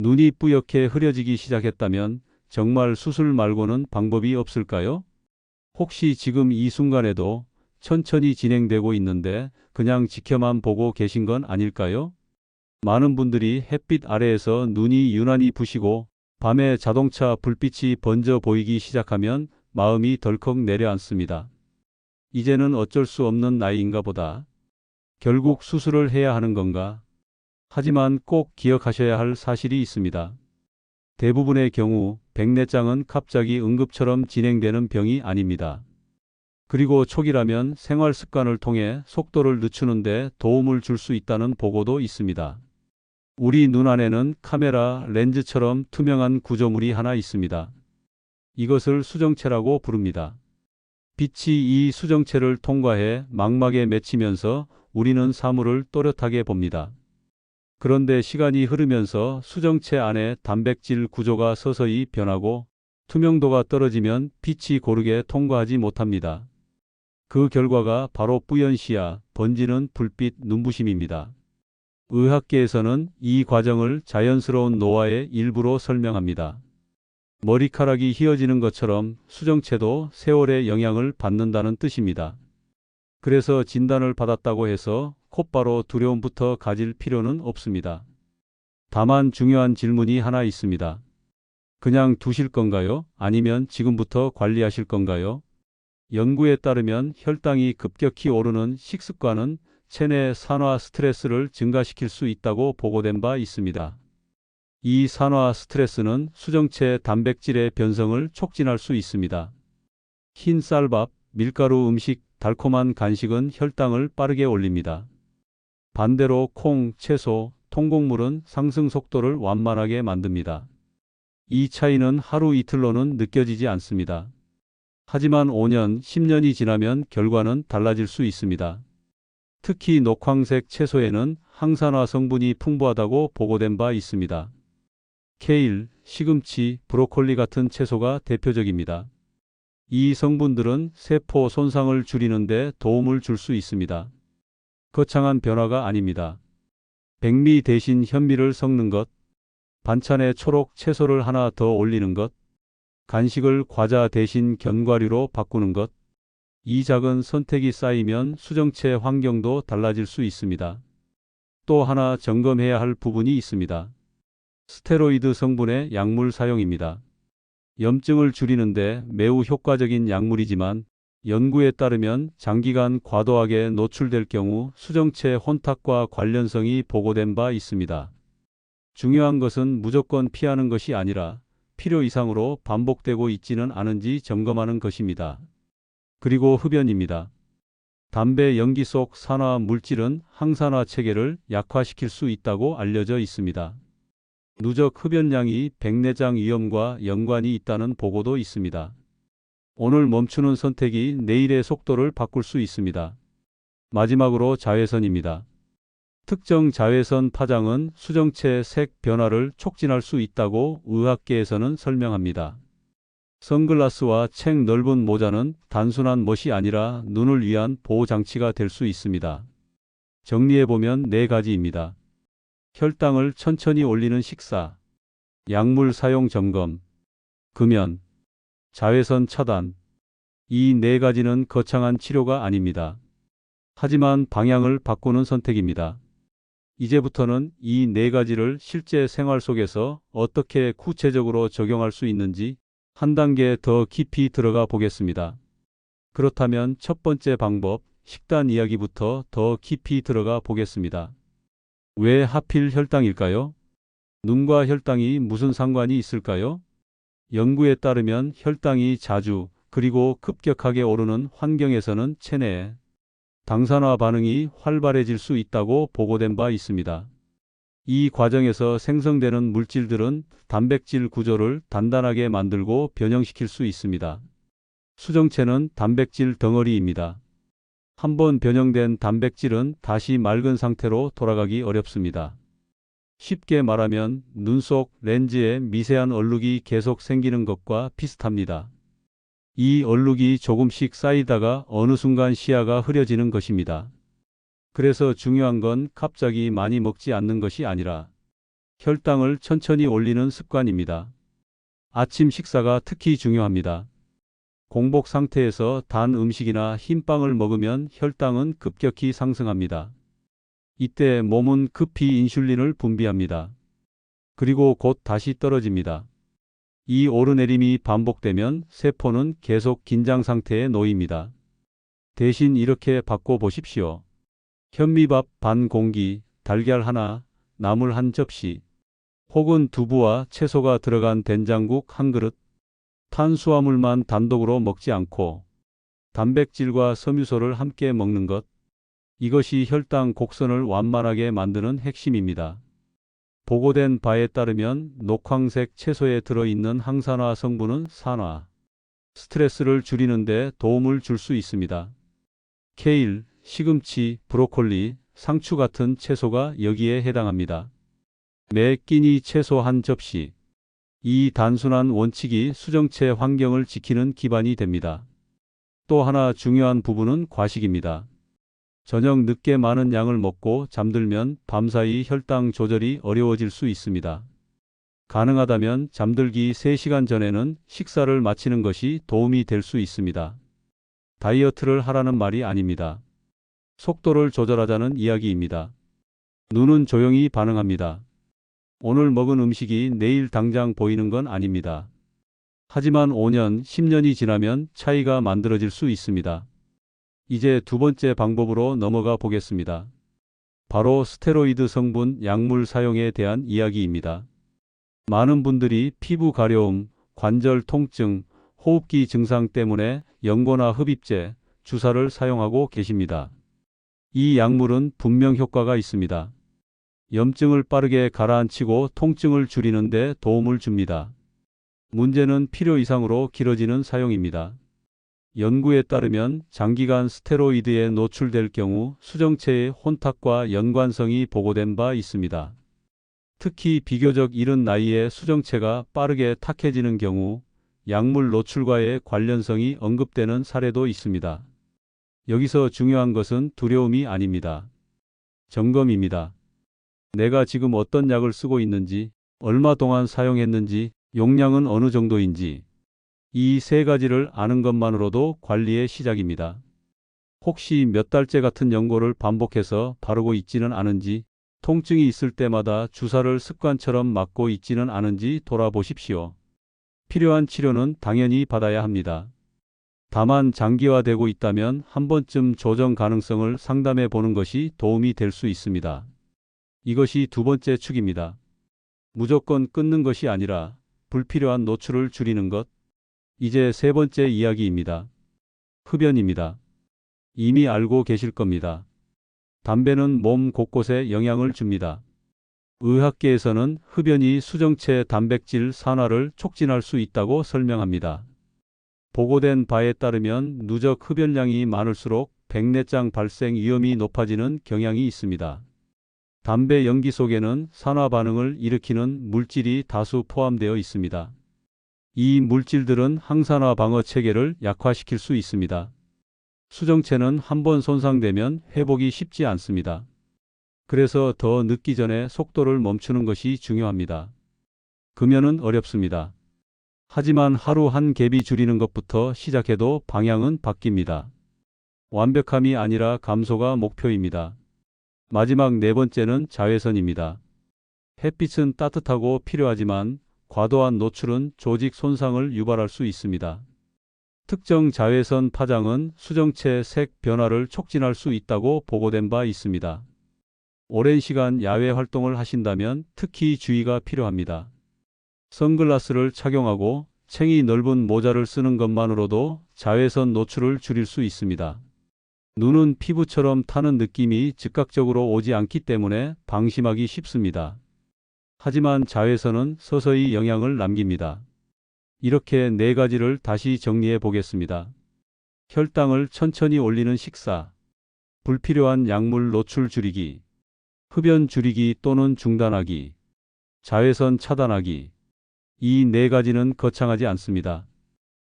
눈이 뿌옇게 흐려지기 시작했다면 정말 수술 말고는 방법이 없을까요? 혹시 지금 이 순간에도 천천히 진행되고 있는데 그냥 지켜만 보고 계신 건 아닐까요? 많은 분들이 햇빛 아래에서 눈이 유난히 부시고 밤에 자동차 불빛이 번져 보이기 시작하면 마음이 덜컥 내려앉습니다. 이제는 어쩔 수 없는 나이인가 보다. 결국 수술을 해야 하는 건가? 하지만 꼭 기억하셔야 할 사실이 있습니다. 대부분의 경우 백내장은 갑자기 응급처럼 진행되는 병이 아닙니다. 그리고 초기라면 생활 습관을 통해 속도를 늦추는 데 도움을 줄 수 있다는 보고도 있습니다. 우리 눈 안에는 카메라 렌즈처럼 투명한 구조물이 하나 있습니다. 이것을 수정체라고 부릅니다. 빛이 이 수정체를 통과해 망막에 맺히면서 우리는 사물을 또렷하게 봅니다. 그런데 시간이 흐르면서 수정체 안에 단백질 구조가 서서히 변하고 투명도가 떨어지면 빛이 고르게 통과하지 못합니다. 그 결과가 바로 뿌연시야, 번지는 불빛 눈부심입니다. 의학계에서는 이 과정을 자연스러운 노화의 일부로 설명합니다. 머리카락이 휘어지는 것처럼 수정체도 세월의 영향을 받는다는 뜻입니다. 그래서 진단을 받았다고 해서 곧바로 두려움부터 가질 필요는 없습니다. 다만 중요한 질문이 하나 있습니다. 그냥 두실 건가요? 아니면 지금부터 관리하실 건가요? 연구에 따르면 혈당이 급격히 오르는 식습관은 체내 산화 스트레스를 증가시킬 수 있다고 보고된 바 있습니다. 이 산화 스트레스는 수정체 단백질의 변성을 촉진할 수 있습니다. 흰 쌀밥, 밀가루 음식, 달콤한 간식은 혈당을 빠르게 올립니다. 반대로 콩, 채소, 통곡물은 상승 속도를 완만하게 만듭니다. 이 차이는 하루 이틀로는 느껴지지 않습니다. 하지만 5년, 10년이 지나면 결과는 달라질 수 있습니다. 특히 녹황색 채소에는 항산화 성분이 풍부하다고 보고된 바 있습니다. 케일, 시금치, 브로콜리 같은 채소가 대표적입니다. 이 성분들은 세포 손상을 줄이는 데 도움을 줄 수 있습니다. 거창한 변화가 아닙니다. 백미 대신 현미를 섞는 것, 반찬에 초록 채소를 하나 더 올리는 것, 간식을 과자 대신 견과류로 바꾸는 것, 이 작은 선택이 쌓이면 수정체 환경도 달라질 수 있습니다. 또 하나 점검해야 할 부분이 있습니다. 스테로이드 성분의 약물 사용입니다. 염증을 줄이는데 매우 효과적인 약물이지만 연구에 따르면 장기간 과도하게 노출될 경우 수정체 혼탁과 관련성이 보고된 바 있습니다. 중요한 것은 무조건 피하는 것이 아니라 필요 이상으로 반복되고 있지는 않은지 점검하는 것입니다. 그리고 흡연입니다. 담배 연기 속 산화 물질은 항산화 체계를 약화시킬 수 있다고 알려져 있습니다. 누적 흡연량이 백내장 위험과 연관이 있다는 보고도 있습니다. 오늘 멈추는 선택이 내일의 속도를 바꿀 수 있습니다. 마지막으로 자외선입니다. 특정 자외선 파장은 수정체 색 변화를 촉진할 수 있다고 의학계에서는 설명합니다. 선글라스와 책 넓은 모자는 단순한 멋이 아니라 눈을 위한 보호장치가 될 수 있습니다. 정리해보면 4가지입니다. 혈당을 천천히 올리는 식사, 약물 사용 점검, 금연, 자외선 차단. 이 4가지는 거창한 치료가 아닙니다. 하지만 방향을 바꾸는 선택입니다. 이제부터는 이 4가지를 실제 생활 속에서 어떻게 구체적으로 적용할 수 있는지 한 단계 더 깊이 들어가 보겠습니다. 그렇다면 첫 번째 방법, 식단 이야기부터 더 깊이 들어가 보겠습니다. 왜 하필 혈당일까요? 눈과 혈당이 무슨 상관이 있을까요? 연구에 따르면 혈당이 자주 그리고 급격하게 오르는 환경에서는 체내에 당산화 반응이 활발해질 수 있다고 보고된 바 있습니다. 이 과정에서 생성되는 물질들은 단백질 구조를 단단하게 만들고 변형시킬 수 있습니다. 수정체는 단백질 덩어리입니다. 한번 변형된 단백질은 다시 맑은 상태로 돌아가기 어렵습니다. 쉽게 말하면 눈 속 렌즈에 미세한 얼룩이 계속 생기는 것과 비슷합니다. 이 얼룩이 조금씩 쌓이다가 어느 순간 시야가 흐려지는 것입니다. 그래서 중요한 건 갑자기 많이 먹지 않는 것이 아니라 혈당을 천천히 올리는 습관입니다. 아침 식사가 특히 중요합니다. 공복 상태에서 단 음식이나 흰빵을 먹으면 혈당은 급격히 상승합니다. 이때 몸은 급히 인슐린을 분비합니다. 그리고 곧 다시 떨어집니다. 이 오르내림이 반복되면 세포는 계속 긴장 상태에 놓입니다. 대신 이렇게 바꿔보십시오. 현미밥 반 공기, 달걀 하나, 나물 한 접시, 혹은 두부와 채소가 들어간 된장국 한 그릇, 탄수화물만 단독으로 먹지 않고 단백질과 섬유소를 함께 먹는 것, 이것이 혈당 곡선을 완만하게 만드는 핵심입니다. 보고된 바에 따르면 녹황색 채소에 들어있는 항산화 성분은 산화, 스트레스를 줄이는 데 도움을 줄 수 있습니다. 케일, 시금치, 브로콜리, 상추 같은 채소가 여기에 해당합니다. 매 끼니 채소 한 접시. 이 단순한 원칙이 수정체 환경을 지키는 기반이 됩니다. 또 하나 중요한 부분은 과식입니다. 저녁 늦게 많은 양을 먹고 잠들면 밤사이 혈당 조절이 어려워질 수 있습니다. 가능하다면 잠들기 3시간 전에는 식사를 마치는 것이 도움이 될 수 있습니다. 다이어트를 하라는 말이 아닙니다. 속도를 조절하자는 이야기입니다. 눈은 조용히 반응합니다. 오늘 먹은 음식이 내일 당장 보이는 건 아닙니다. 하지만 5년, 10년이 지나면 차이가 만들어질 수 있습니다. 이제 두 번째 방법으로 넘어가 보겠습니다. 바로 스테로이드 성분 약물 사용에 대한 이야기입니다. 많은 분들이 피부 가려움, 관절 통증, 호흡기 증상 때문에 연고나 흡입제, 주사를 사용하고 계십니다. 이 약물은 분명 효과가 있습니다. 염증을 빠르게 가라앉히고 통증을 줄이는 데 도움을 줍니다. 문제는 필요 이상으로 길어지는 사용입니다. 연구에 따르면 장기간 스테로이드에 노출될 경우 수정체의 혼탁과 연관성이 보고된 바 있습니다. 특히 비교적 이른 나이에 수정체가 빠르게 탁해지는 경우 약물 노출과의 관련성이 언급되는 사례도 있습니다. 여기서 중요한 것은 두려움이 아닙니다. 점검입니다. 내가 지금 어떤 약을 쓰고 있는지, 얼마 동안 사용했는지, 용량은 어느 정도인지, 이 세 가지를 아는 것만으로도 관리의 시작입니다. 혹시 몇 달째 같은 연고를 반복해서 바르고 있지는 않은지, 통증이 있을 때마다 주사를 습관처럼 맞고 있지는 않은지 돌아보십시오. 필요한 치료는 당연히 받아야 합니다. 다만 장기화되고 있다면 한 번쯤 조정 가능성을 상담해 보는 것이 도움이 될 수 있습니다. 이것이 두 번째 축입니다. 무조건 끊는 것이 아니라 불필요한 노출을 줄이는 것. 이제 세 번째 이야기입니다. 흡연입니다. 이미 알고 계실 겁니다. 담배는 몸 곳곳에 영향을 줍니다. 의학계에서는 흡연이 수정체 단백질 산화를 촉진할 수 있다고 설명합니다. 보고된 바에 따르면 누적 흡연량이 많을수록 백내장 발생 위험이 높아지는 경향이 있습니다. 담배 연기 속에는 산화 반응을 일으키는 물질이 다수 포함되어 있습니다. 이 물질들은 항산화 방어 체계를 약화시킬 수 있습니다. 수정체는 한번 손상되면 회복이 쉽지 않습니다. 그래서 더 늦기 전에 속도를 멈추는 것이 중요합니다. 금연은 어렵습니다. 하지만 하루 한 갭이 줄이는 것부터 시작해도 방향은 바뀝니다. 완벽함이 아니라 감소가 목표입니다. 마지막 네 번째는 자외선입니다. 햇빛은 따뜻하고 필요하지만 과도한 노출은 조직 손상을 유발할 수 있습니다. 특정 자외선 파장은 수정체 색 변화를 촉진할 수 있다고 보고된 바 있습니다. 오랜 시간 야외 활동을 하신다면 특히 주의가 필요합니다. 선글라스를 착용하고 챙이 넓은 모자를 쓰는 것만으로도 자외선 노출을 줄일 수 있습니다. 눈은 피부처럼 타는 느낌이 즉각적으로 오지 않기 때문에 방심하기 쉽습니다. 하지만 자외선은 서서히 영향을 남깁니다. 이렇게 네 가지를 다시 정리해 보겠습니다. 혈당을 천천히 올리는 식사, 불필요한 약물 노출 줄이기, 흡연 줄이기 또는 중단하기, 자외선 차단하기. 이 네 가지는 거창하지 않습니다.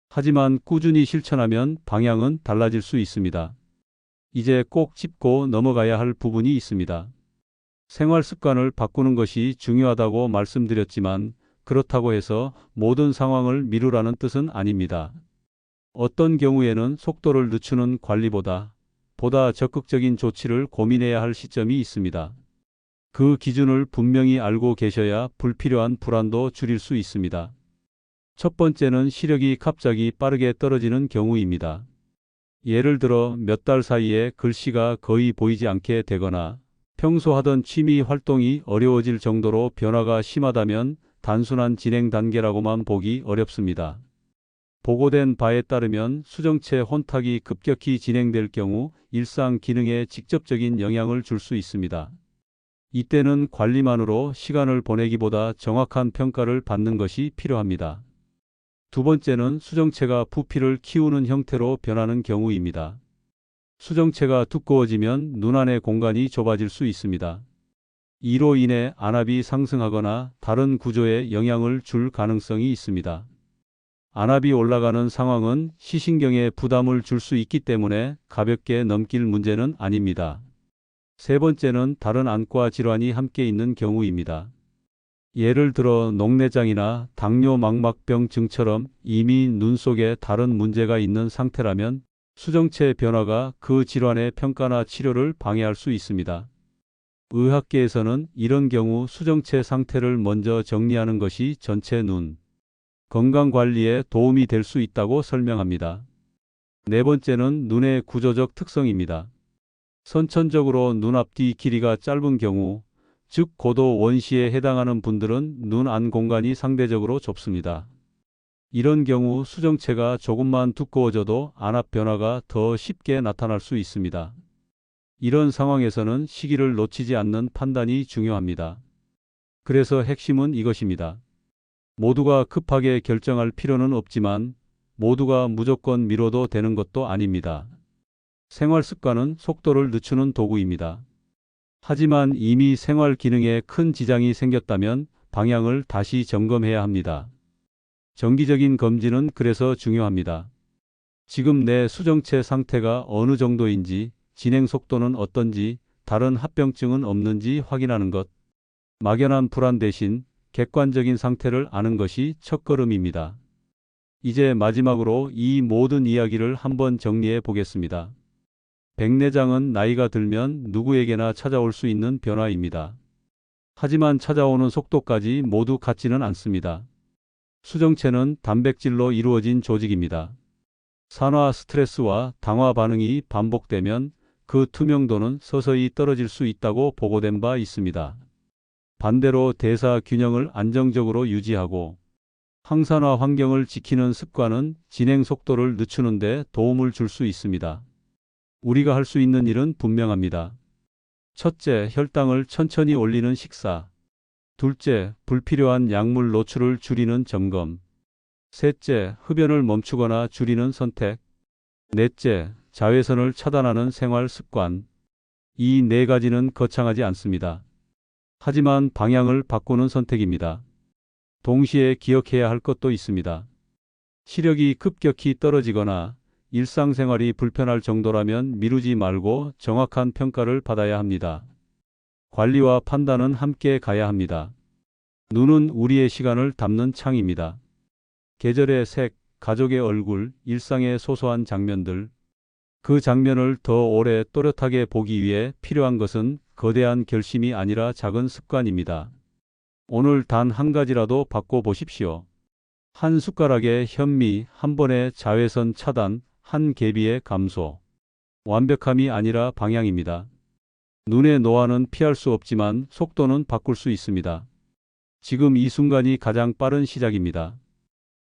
하지만 꾸준히 실천하면 방향은 달라질 수 있습니다. 이제 꼭 짚고 넘어가야 할 부분이 있습니다. 생활 습관을 바꾸는 것이 중요하다고 말씀드렸지만 그렇다고 해서 모든 상황을 미루라는 뜻은 아닙니다. 어떤 경우에는 속도를 늦추는 관리보다 보다 적극적인 조치를 고민해야 할 시점이 있습니다. 그 기준을 분명히 알고 계셔야 불필요한 불안도 줄일 수 있습니다. 첫 번째는 시력이 갑자기 빠르게 떨어지는 경우입니다. 예를 들어 몇 달 사이에 글씨가 거의 보이지 않게 되거나 평소 하던 취미 활동이 어려워질 정도로 변화가 심하다면 단순한 진행 단계라고만 보기 어렵습니다. 보고된 바에 따르면 수정체 혼탁이 급격히 진행될 경우 일상 기능에 직접적인 영향을 줄 수 있습니다. 이때는 관리만으로 시간을 보내기보다 정확한 평가를 받는 것이 필요합니다. 두 번째는 수정체가 부피를 키우는 형태로 변하는 경우입니다. 수정체가 두꺼워지면 눈 안의 공간이 좁아질 수 있습니다. 이로 인해 안압이 상승하거나 다른 구조에 영향을 줄 가능성이 있습니다. 안압이 올라가는 상황은 시신경에 부담을 줄 수 있기 때문에 가볍게 넘길 문제는 아닙니다. 세 번째는 다른 안과 질환이 함께 있는 경우입니다. 예를 들어 녹내장이나 당뇨망막병증처럼 이미 눈 속에 다른 문제가 있는 상태라면 수정체 변화가 그 질환의 평가나 치료를 방해할 수 있습니다. 의학계에서는 이런 경우 수정체 상태를 먼저 정리하는 것이 전체 눈 건강 관리에 도움이 될 수 있다고 설명합니다. 네 번째는 눈의 구조적 특성입니다. 선천적으로 눈 앞뒤 길이가 짧은 경우, 즉 고도 원시에 해당하는 분들은 눈 안 공간이 상대적으로 좁습니다. 이런 경우 수정체가 조금만 두꺼워져도 안압 변화가 더 쉽게 나타날 수 있습니다. 이런 상황에서는 시기를 놓치지 않는 판단이 중요합니다. 그래서 핵심은 이것입니다. 모두가 급하게 결정할 필요는 없지만 모두가 무조건 미뤄도 되는 것도 아닙니다. 생활 습관은 속도를 늦추는 도구입니다. 하지만 이미 생활 기능에 큰 지장이 생겼다면 방향을 다시 점검해야 합니다. 정기적인 검진은 그래서 중요합니다. 지금 내 수정체 상태가 어느 정도인지, 진행 속도는 어떤지, 다른 합병증은 없는지 확인하는 것. 막연한 불안 대신 객관적인 상태를 아는 것이 첫걸음입니다. 이제 마지막으로 이 모든 이야기를 한번 정리해 보겠습니다. 백내장은 나이가 들면 누구에게나 찾아올 수 있는 변화입니다. 하지만 찾아오는 속도까지 모두 같지는 않습니다. 수정체는 단백질로 이루어진 조직입니다. 산화 스트레스와 당화 반응이 반복되면 그 투명도는 서서히 떨어질 수 있다고 보고된 바 있습니다. 반대로 대사 균형을 안정적으로 유지하고 항산화 환경을 지키는 습관은 진행 속도를 늦추는 데 도움을 줄 수 있습니다. 우리가 할 수 있는 일은 분명합니다. 첫째, 혈당을 천천히 올리는 식사. 둘째, 불필요한 약물 노출을 줄이는 점검. 셋째, 흡연을 멈추거나 줄이는 선택. 넷째, 자외선을 차단하는 생활 습관. 이 네 가지는 거창하지 않습니다. 하지만 방향을 바꾸는 선택입니다. 동시에 기억해야 할 것도 있습니다. 시력이 급격히 떨어지거나 일상생활이 불편할 정도라면 미루지 말고 정확한 평가를 받아야 합니다. 관리와 판단은 함께 가야 합니다. 눈은 우리의 시간을 담는 창입니다. 계절의 색, 가족의 얼굴, 일상의 소소한 장면들. 그 장면을 더 오래 또렷하게 보기 위해 필요한 것은 거대한 결심이 아니라 작은 습관입니다. 오늘 단 한 가지라도 바꿔보십시오. 한 숟가락의 현미, 한 번의 자외선 차단, 한 개비의 감소. 완벽함이 아니라 방향입니다. 눈의 노화는 피할 수 없지만 속도는 바꿀 수 있습니다. 지금 이 순간이 가장 빠른 시작입니다.